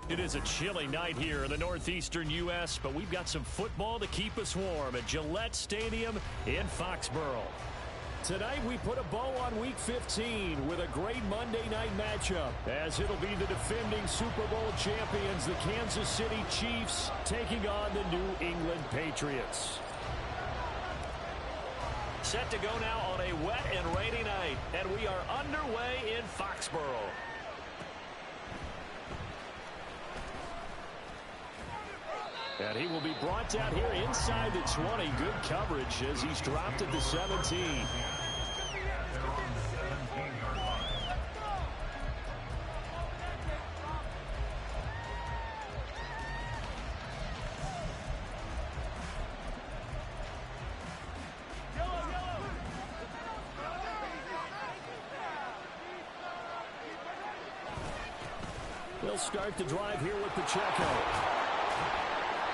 It is a chilly night here in the northeastern U.S., but we've got some football to keep us warm at Gillette Stadium in Foxborough. Tonight we put a bow on Week 15 with a great Monday night matchup, as it'll be the defending Super Bowl champions, the Kansas City Chiefs, taking on the New England Patriots. Set to go now on a wet and rainy night, and we are underway in Foxborough. And he will be brought down here inside the 20. Good coverage as he's dropped at the 17. They'll start the drive here with Pacheco.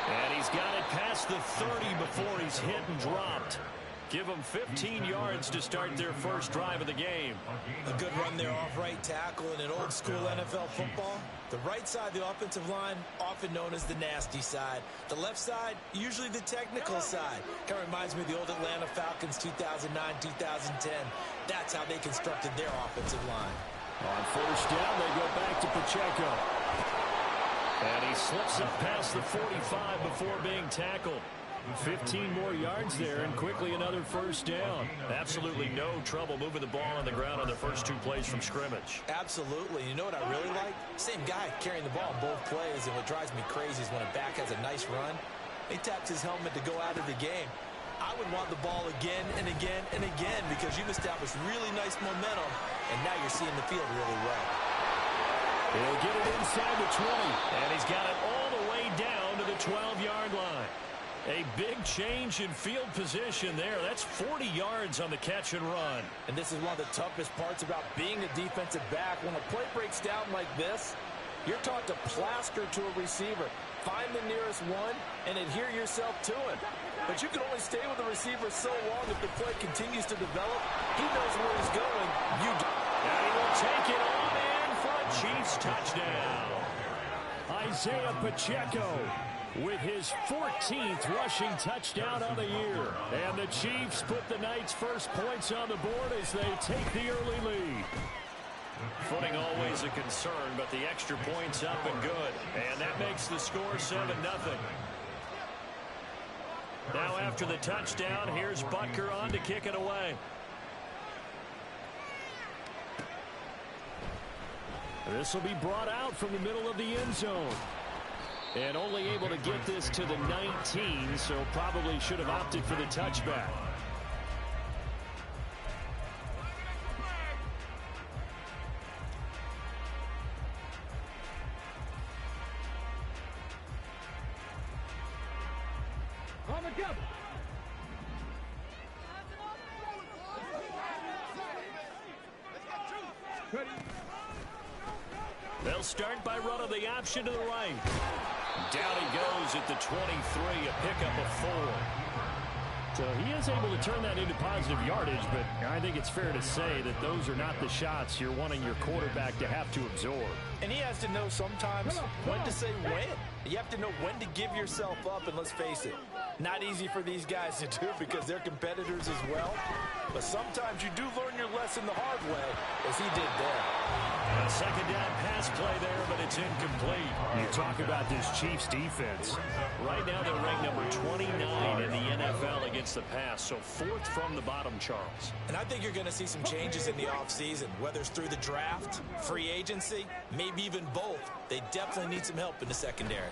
And he's got it past the 30 before he's hit and dropped. Give them 15 yards to start their first drive of the game. A good run there off right tackle in an old school NFL football. The right side of the offensive line, often known as the nasty side. The left side, usually the technical side. Kind of reminds me of the old Atlanta Falcons 2009-2010. That's how they constructed their offensive line. On first down, they go back to Pacheco. And he slips up past the 45 before being tackled. 15 more yards there, and quickly another first down. Absolutely no trouble moving the ball on the ground on the first two plays from scrimmage. Absolutely. You know what I really like? Same guy carrying the ball in both plays, and what drives me crazy is when a back has a nice run, he taps his helmet to go out of the game. I would want the ball again and again and again because you've established really nice momentum, and now you're seeing the field really well. He'll get it inside the 20, and he's got it all the way down to the 12-yard line. A big change in field position there. That's 40 yards on the catch and run. And this is one of the toughest parts about being a defensive back. When a play breaks down like this, you're taught to plaster to a receiver. Find the nearest one and adhere yourself to it. But you can only stay with the receiver so long if the play continues to develop. He knows where he's going. You don't. And he will take it on in for a Chiefs touchdown. Isaiah Pacheco with his 14th rushing touchdown of the year. And the Chiefs put the night's first points on the board as they take the early lead. Footing always a concern, but the extra point's up and good. And that makes the score 7-0. Now after the touchdown, here's Butker on to kick it away. This will be brought out from the middle of the end zone. And only able to get this to the 19, so probably should have opted for the touchback. They'll start by running the option to the right. Down he goes at the 23, a pickup of 4. So he is able to turn that into positive yardage, but I think it's fair to say that those are not the shots you're wanting your quarterback to have to absorb. And he has to know sometimes when to say when. You have to know when to give yourself up, and let's face it, not easy for these guys to do because they're competitors as well. But sometimes you do learn your lesson the hard way, as he did there. A second down pass play there, but it's incomplete. You talk about this Chiefs defense. Right now they're ranked number 29 in the NFL against the pass, so 4th from the bottom, Charles. And I think you're going to see some changes in the offseason, whether it's through the draft, free agency, maybe even both. They definitely need some help in the secondary.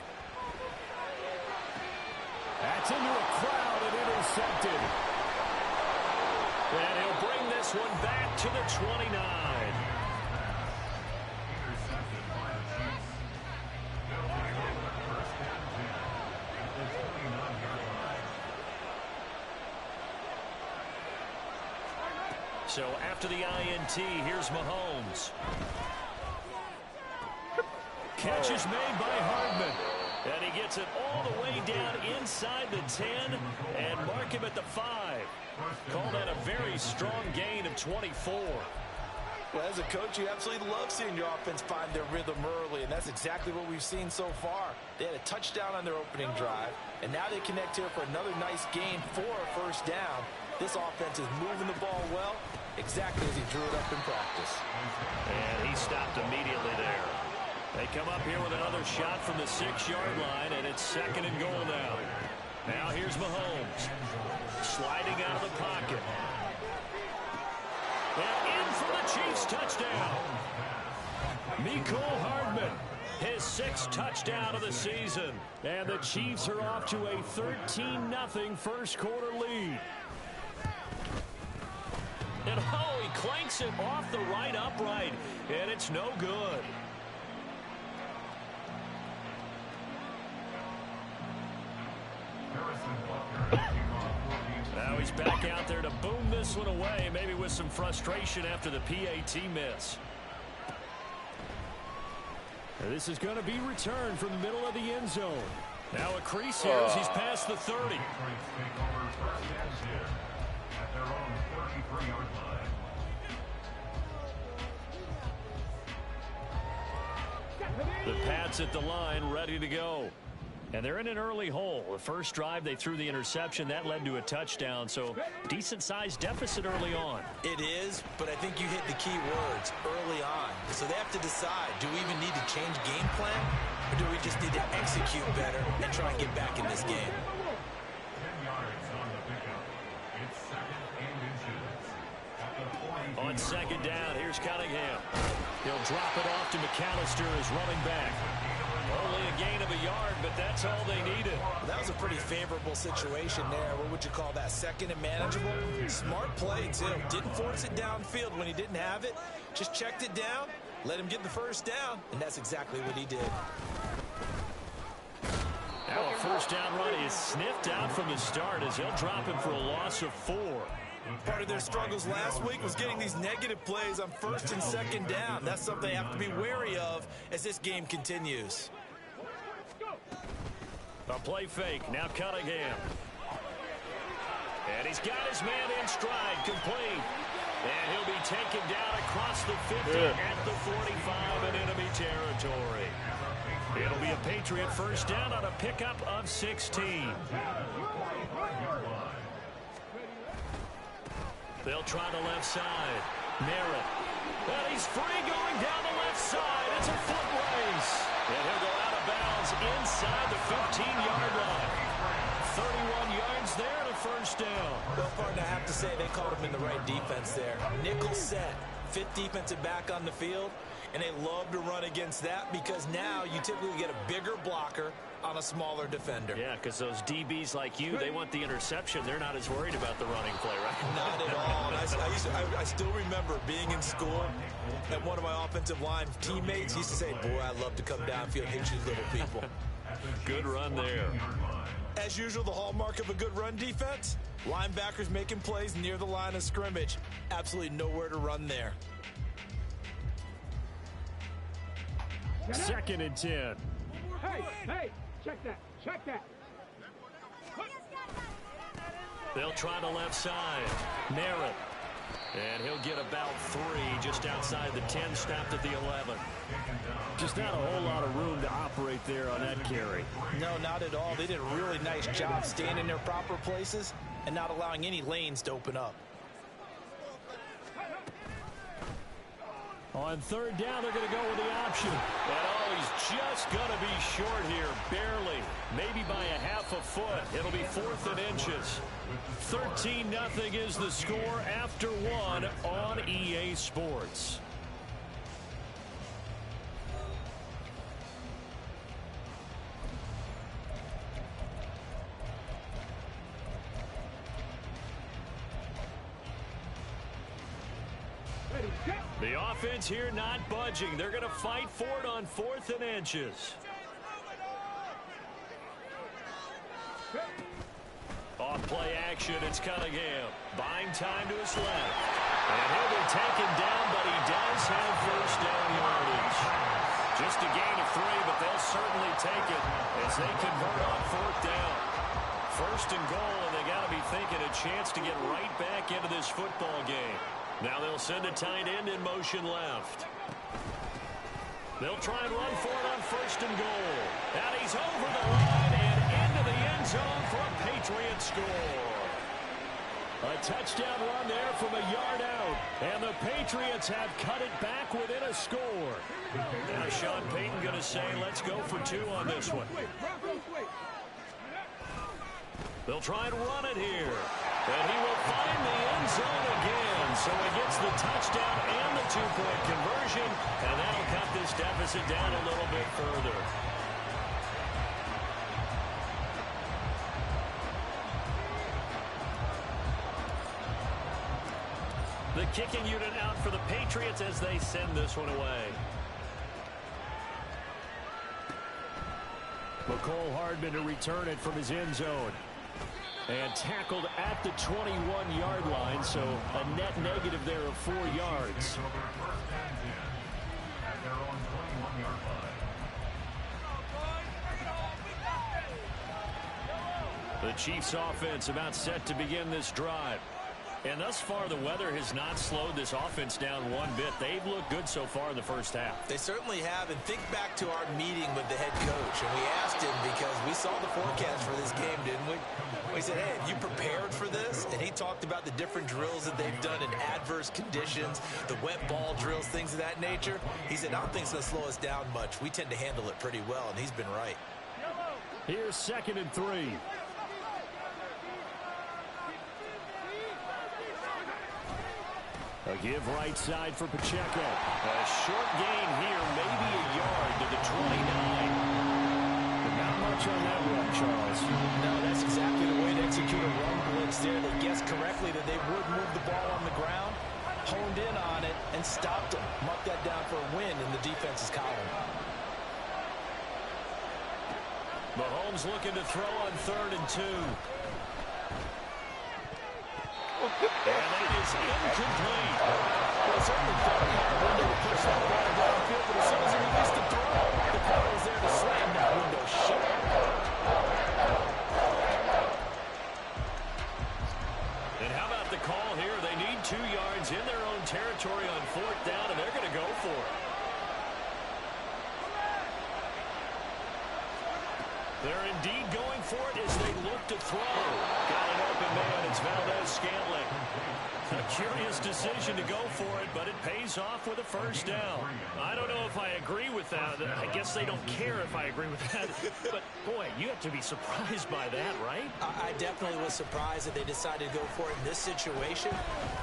That's into a crowd and intercepted. And he'll bring this one back to the 29. So after the INT, here's Mahomes. Catch is made by Hardman. And he gets it all the way down inside the 10 and mark him at the 5. Call that a very strong gain of 24. Well, as a coach, you absolutely love seeing your offense find their rhythm early, and that's exactly what we've seen so far. They had a touchdown on their opening drive, and now they connect here for another nice gain for a first down. This offense is moving the ball well, exactly as he drew it up in practice. And he stopped immediately there. They come up here with another shot from the 6-yard line, and it's 2nd and goal now. Now here's Mahomes, sliding out of the pocket. And in for the Chiefs touchdown. Mecole Hardman, his 6th touchdown of the season. And the Chiefs are off to a 13-0 first quarter lead. And oh, he clanks it off the right upright. And it's no good. Now he's back out there to boom this one away, maybe with some frustration after the PAT miss. Now this is going to be returned from the middle of the end zone. Now a crease here as he's past the 30. The Pats at the line, ready to go. And they're in an early hole. The first drive, they threw the interception. That led to a touchdown, so decent-sized deficit early on. It is, but I think you hit the key words, early on. So they have to decide, do we even need to change game plan, or do we just need to execute better and try and get back in this game? On 2nd down, here's Cunningham. He'll drop it off to McAllister as running back. Only a gain of a yard, but that's all they needed. Well, that was a pretty favorable situation there. What would you call that? 2nd and manageable? Smart play, too. Didn't force it downfield when he didn't have it. Just checked it down, let him get the first down, and that's exactly what he did. Now a first down run is sniffed out from the start as he'll drop him for a loss of 4. Part of their struggles last week was getting these negative plays on 1st and 2nd down. That's something they have to be wary of as this game continues. A play fake, now Cunningham. And he's got his man in stride, complete. And he'll be taken down across the 50 at the 45 in enemy territory. It'll be a Patriot first down on a pickup of 16. They'll try the left side. Merritt. And he's free going down the left side. It's a foot race. And he'll go out of bounds inside the 15-yard line. 31 yards there and a first down. Well, partner, I have to say they called him in the right defense there. Nickel set. 5th defensive back on the field. And they love to run against that because now you typically get a bigger blocker on a smaller defender. Yeah, because those DBs like you, they want the interception. They're not as worried about the running play, right? Not at all. I still remember being in school, and one of my offensive line teammates used to say, boy, I love to come downfield and hit you little people. Good run there. As usual, the hallmark of a good run defense, linebackers making plays near the line of scrimmage. Absolutely nowhere to run there. 2nd and 10. Hey, check that. They'll try the left side. Merritt. And he'll get about 3 just outside the 10, stopped at the 11. Just not a whole lot of room to operate there on that carry. No, not at all. They did a really nice job staying in their proper places and not allowing any lanes to open up. On 3rd down, they're going to go with the option. And oh, he's just going to be short here, barely. Maybe by a half a foot. It'll be 4th and inches. 13-0 is the score after 1 on EA Sports. The offense here not budging. They're going to fight for it on 4th and inches. On play action, it's Cunningham. Buying time to his left. And he'll be taken down, but he does have first down yardage. Just a gain of 3, but they'll certainly take it as they convert on 4th down. 1st and goal, and they got to be thinking a chance to get right back into this football game. Now they'll send a tight end in motion left. They'll try and run for it on 1st and goal. And he's over the line and into the end zone for a Patriot score. A touchdown run there from a yard out. And the Patriots have cut it back within a score. Now Sean Payton going to say, let's go for 2 on this one. They'll try and run it here. And he will find the end zone again. So he gets the touchdown and the 2-point conversion. And that'll cut this deficit down a little bit further. The kicking unit out for the Patriots as they send this one away. McCole Hardman to return it from his end zone. And tackled at the 21-yard line, so a net negative there of 4 yards. The Chiefs offense about set to begin this drive. And thus far, the weather has not slowed this offense down one bit. They've looked good so far in the first half. They certainly have. And think back to our meeting with the head coach. And we asked him because we saw the forecast for this game, didn't we? We said, hey, have you prepared for this? And he talked about the different drills that they've done in adverse conditions, the wet ball drills, things of that nature. He said, I don't think it's going to slow us down much. We tend to handle it pretty well, and he's been right. Here's 2nd and 3. A give right side for Pacheco. A short gain here, maybe a yard to the 29. But not much on that run, Charles. No, that's exactly the way to execute a run blitz there. They guessed correctly that they would move the ball on the ground, honed in on it, and stopped them. Mark that down for a win in the defense's column. Mahomes looking to throw on 3rd and 2. And it is incomplete. Well, certainly felt like a window to push that ball downfield, but as soon as he released the throw, the corner was there to slam that window shut. And how about the call here? They need 2 yards in their own territory on 4th down, and they're going to go for it. They're indeed going for it as they look to throw. Got an open man. It's Valdez-Scantling. A curious decision to go for it, but it pays off with a 1st down. I don't know if I agree with that. I guess they don't care if I agree with that. But, boy, you have to be surprised by that, right? I definitely was surprised that they decided to go for it in this situation.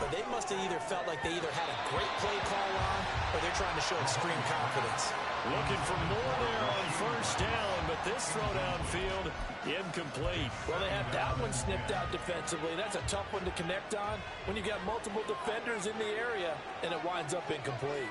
But they must have either felt like they either had a great play call on or they're trying to show extreme confidence. Looking for more there on 1st down, but this throw downfield, incomplete. Well, they had that one snipped out defensively. That's a tough one to connect on when you've got multiple defenders in the area, and it winds up incomplete.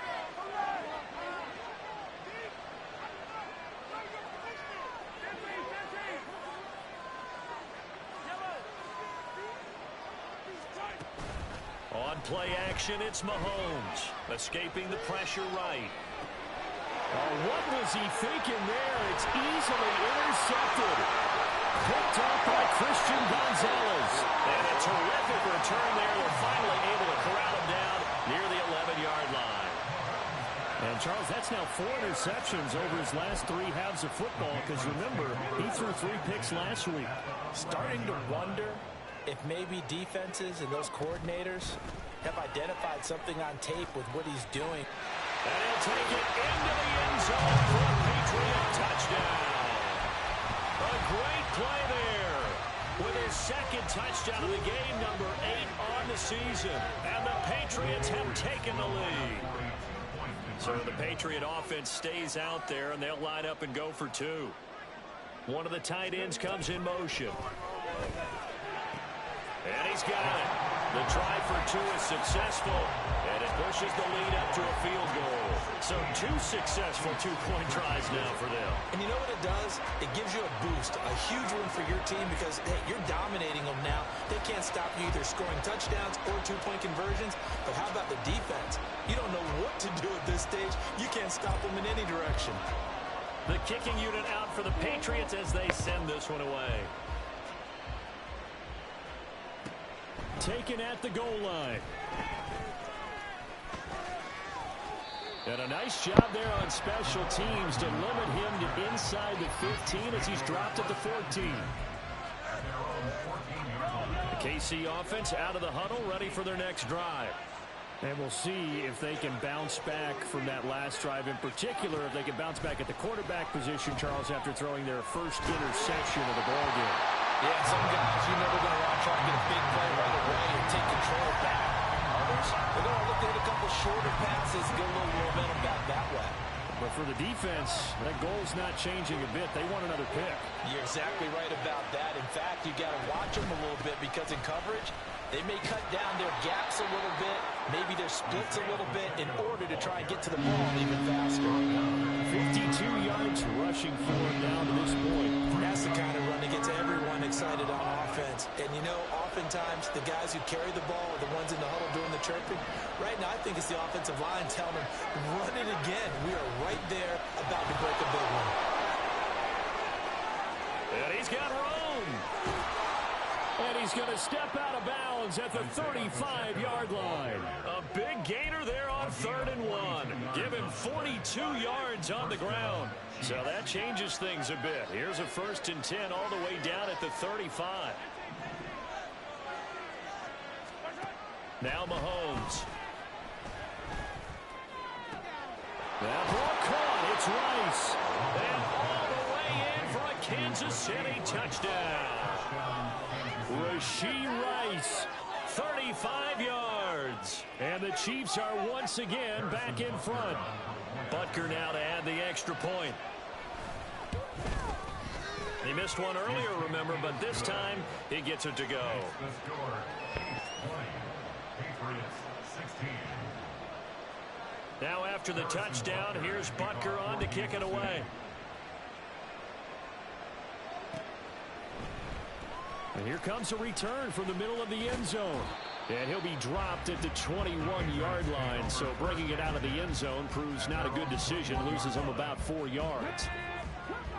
On play action, it's Mahomes, escaping the pressure right. Oh, what was he thinking there? It's easily intercepted. Picked up by Christian Gonzalez. And a terrific return there. They're finally able to corral him down near the 11-yard line. And, Charles, that's now 4 interceptions over his last 3 halves of football because, remember, he threw 3 picks last week. Starting to wonder if maybe defenses and those coordinators have identified something on tape with what he's doing. And he'll take it into the end zone for a Patriot touchdown. A great play there with his 2nd touchdown of the game, number 8 on the season. And the Patriots have taken the lead. So the Patriot offense stays out there, and they'll line up and go for 2. One of the tight ends comes in motion. And he's got it. The try for 2 is successful, and it pushes the lead up to a field goal. So 2 successful 2-point tries now for them. And you know what it does? It gives you a boost, a huge one for your team because, hey, you're dominating them now. They can't stop you either scoring touchdowns or 2-point conversions. But how about the defense? You don't know what to do at this stage. You can't stop them in any direction. The kicking unit out for the Patriots as they send this one away. Taken at the goal line. And a nice job there on special teams to limit him to inside the 15 as he's dropped at the 14. The KC offense out of the huddle, ready for their next drive. And we'll see if they can bounce back from that last drive, in particular if they can bounce back at the quarterback position, Charles, after throwing their first interception of the ball game. Yeah, some guys you never going to want to try to get a big play right away and take control back. Others, they're going to look to hit a couple shorter passes, get a little momentum back that way. But for the defense, that goal's not changing a bit. They want another pick. You're exactly right about that. In fact, you got to watch them a little bit because in coverage, they may cut down their gaps a little bit, maybe their splits a little bit in order to try and get to the ball even faster. 52 yards rushing for him down to this point. That's the kind of run that gets everyone excited on offense. And, you know, oftentimes the guys who carry the ball are the ones in the huddle doing the chirping. Right now, I think it's the offensive line telling them, run it again. We are right there about to break a big one. And he's got room. And he's going to step out of bounds at the 35-yard line. A big gainer there on 3rd and 1. Give him 42 yards on the ground. So that changes things a bit. Here's a 1st and 10 all the way down at the 35. Now Mahomes. That ball caught. It's Rice. And all the way in for a Kansas City touchdown. Rashee Rice, 35 yards. And the Chiefs are once again back in front. Butker now to add the extra point. He missed one earlier, remember, but this time he gets it to go. Now after the touchdown, here's Butker on to kick it away. And here comes a return from the middle of the end zone. And he'll be dropped at the 21-yard line. So bringing it out of the end zone proves not a good decision. Loses him about 4 yards.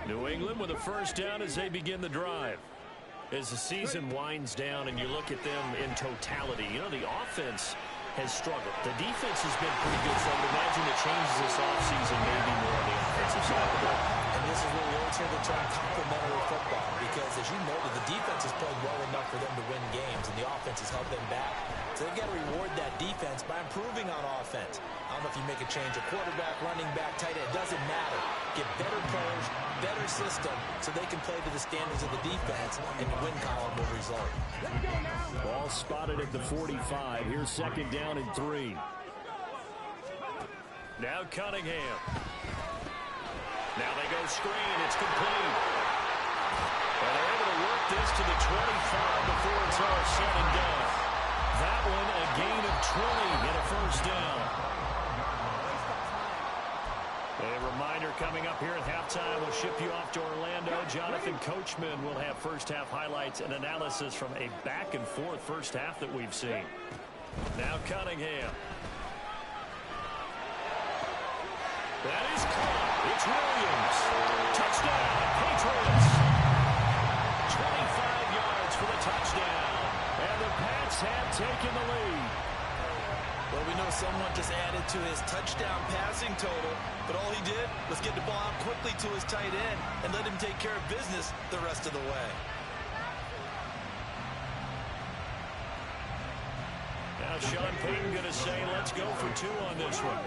New England with a first down as they begin the drive. As the season winds down and you look at them in totality, you know, the offense has struggled. The defense has been pretty good, so I would imagine the changes this offseason may be more on the offensive side of the ball. And this is where we always hear the term complementary football, because as you noted, the defense has played well enough for them to win games, and the offense has held them back. So they've got to reward that defense by improving on offense. I don't know if you make a change, a quarterback, running back, tight end, it doesn't matter. Get better players, better system, so they can play to the standards of the defense, and the win column will result. Ball spotted at the 45. Here's 2nd down and 3. Now Cunningham. Now they go screen. It's complete. And they're able to work this to the 25 before it's all said and done. That one a gain of 20 and a first down. A reminder coming up here at halftime. We'll ship you off to Orlando. Jonathan Coachman will have first-half highlights and analysis from a back-and-forth first half that we've seen. Now Cunningham. That is caught. It's Williams. Touchdown, Patriots. 25 yards for the touchdown. And the Pats have taken the lead. Well, we know someone just added to his touchdown passing total, but all he did was get the ball out quickly to his tight end and let him take care of business the rest of the way. Now Sean Payton going to say, let's go for 2 on this one.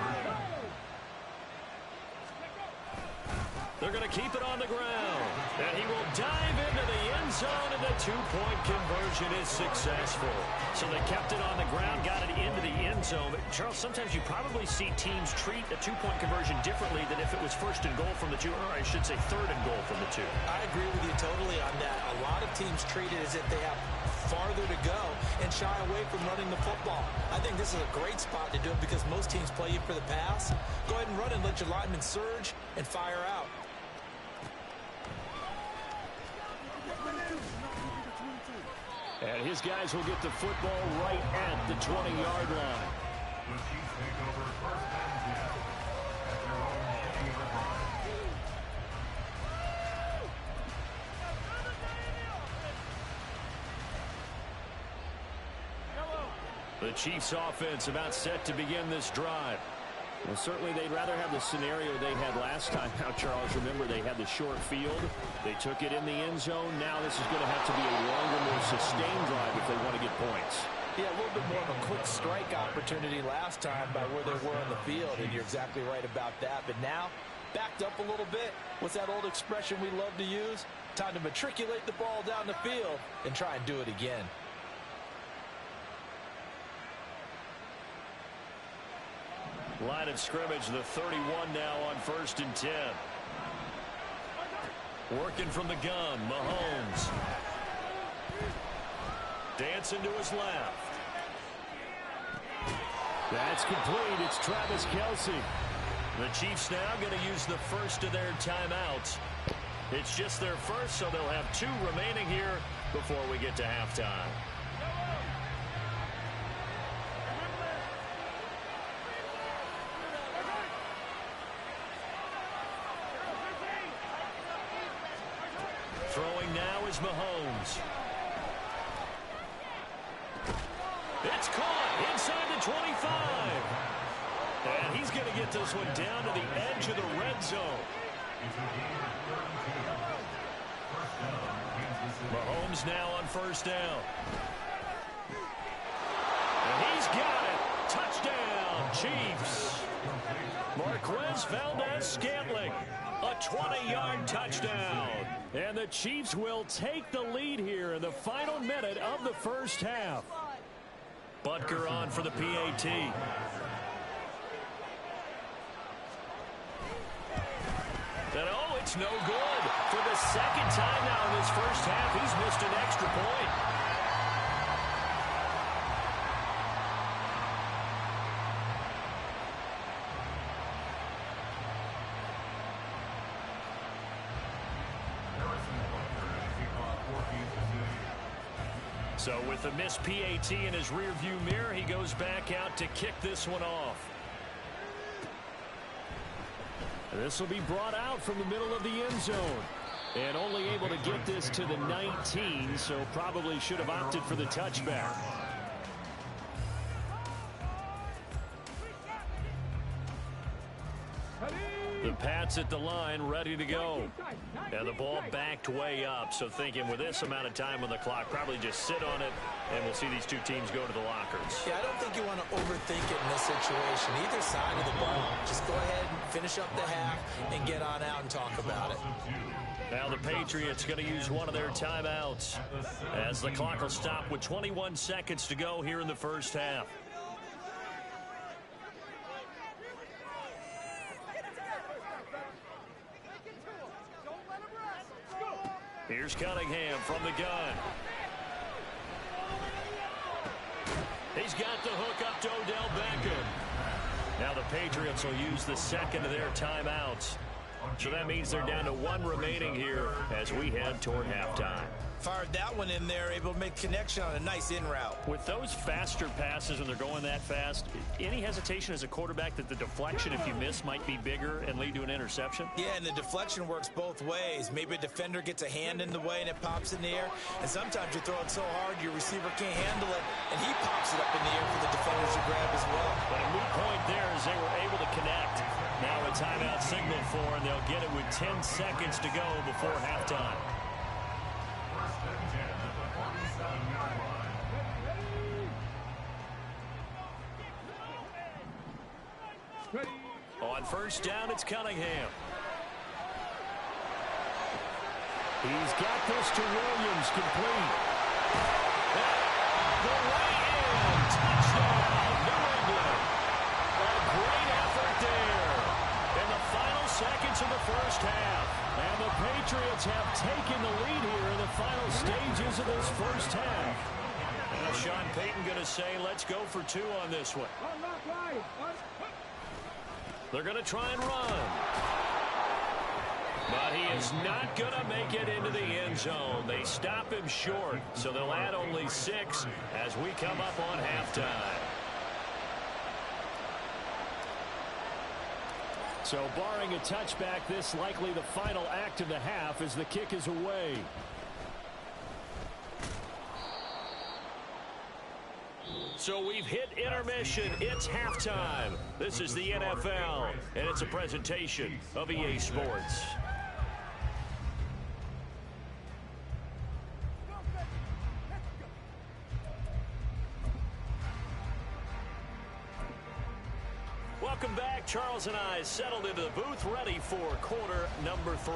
They're going to keep it on the ground. And he will dive into the end zone, and the 2-point conversion is successful. So they kept it on the ground, got it into the end zone. But, Charles, sometimes you probably see teams treat a 2-point conversion differently than if it was 1st and goal from the 2, or I should say 3rd and goal from the 2. I agree with you totally on that. A lot of teams treat it as if they have farther to go and shy away from running the football. I think this is a great spot to do it because most teams play you for the pass. Go ahead and run and let your linemen surge and fire out. And his guys will get the football right at the 20-yard line. The Chiefs offense about set to begin this drive. Well, certainly they'd rather have the scenario they had last time. Now, Charles, remember they had the short field. They took it in the end zone. Now this is going to have to be a longer, more sustained drive if they want to get points. Yeah, a little bit more of a quick strike opportunity last time by where they were on the field, and you're exactly right about that. But now, backed up a little bit. What's that old expression we love to use? Time to matriculate the ball down the field and try and do it again. Line of scrimmage, the 31 now on 1st and 10. Working from the gun, Mahomes. Dancing to his left. That's complete. It's Travis Kelce. The Chiefs now going to use the first of their timeouts. It's just their first, so they'll have 2 remaining here before we get to halftime. Throwing now is Mahomes. It's caught inside the 25. And he's going to get this one down to the edge of the red zone. Mahomes now on 1st down. And he's got it. Touchdown, Chiefs. Marquez Valdez-Scantling. A 20-yard touchdown. And the Chiefs will take the lead here in the final minute of the first half. Butker on for the PAT. And oh, it's no good. For the second time now in this first half, he's missed an extra point. So with the missed PAT in his rearview mirror, he goes back out to kick this one off. This will be brought out from the middle of the end zone. And only able to get this to the 19, so probably should have opted for the touchback. The Pats at the line, ready to go. And the ball backed way up, so thinking with this amount of time on the clock, probably just sit on it, and we'll see these 2 teams go to the lockers. Yeah, I don't think you want to overthink it in this situation. Either side of the ball. Just go ahead and finish up the half and get on out and talk about it. Now the Patriots going to use one of their timeouts as the clock will stop with 21 seconds to go here in the first half. Here's Cunningham from the gun. He's got the hook up to Odell Beckham. Now the Patriots will use the second of their timeouts. So that means they're down to 1 remaining here as we head toward halftime. Fired that one in there, able to make connection on a nice in route. With those faster passes when they're going that fast, any hesitation as a quarterback that the deflection, if you miss, might be bigger and lead to an interception? Yeah, and the deflection works both ways. Maybe a defender gets a hand in the way and it pops in the air. And sometimes you throw it so hard your receiver can't handle it, and he pops it up in the air for the defenders to grab as well. But a moot point there as they were able to connect. Now a timeout signal for, and they'll get it with 10 seconds to go before halftime. On 1st down, it's Cunningham. He's got this to Williams, complete. The way in, touchdown, New England. A great effort there in the final seconds of the first half. And the Patriots have taken the lead here in the final stages of this first half. Now Sean Payton going to say, let's go for 2 on this one. They're going to try and run. But he is not going to make it into the end zone. They stop him short, so they'll add only 6 as we come up on halftime. So barring a touchback, this likely the final act of the half as the kick is away. So we've hit intermission. It's halftime. This is the NFL, and it's a presentation of EA Sports. Welcome back. Charles and I settled into the booth, ready for quarter number 3.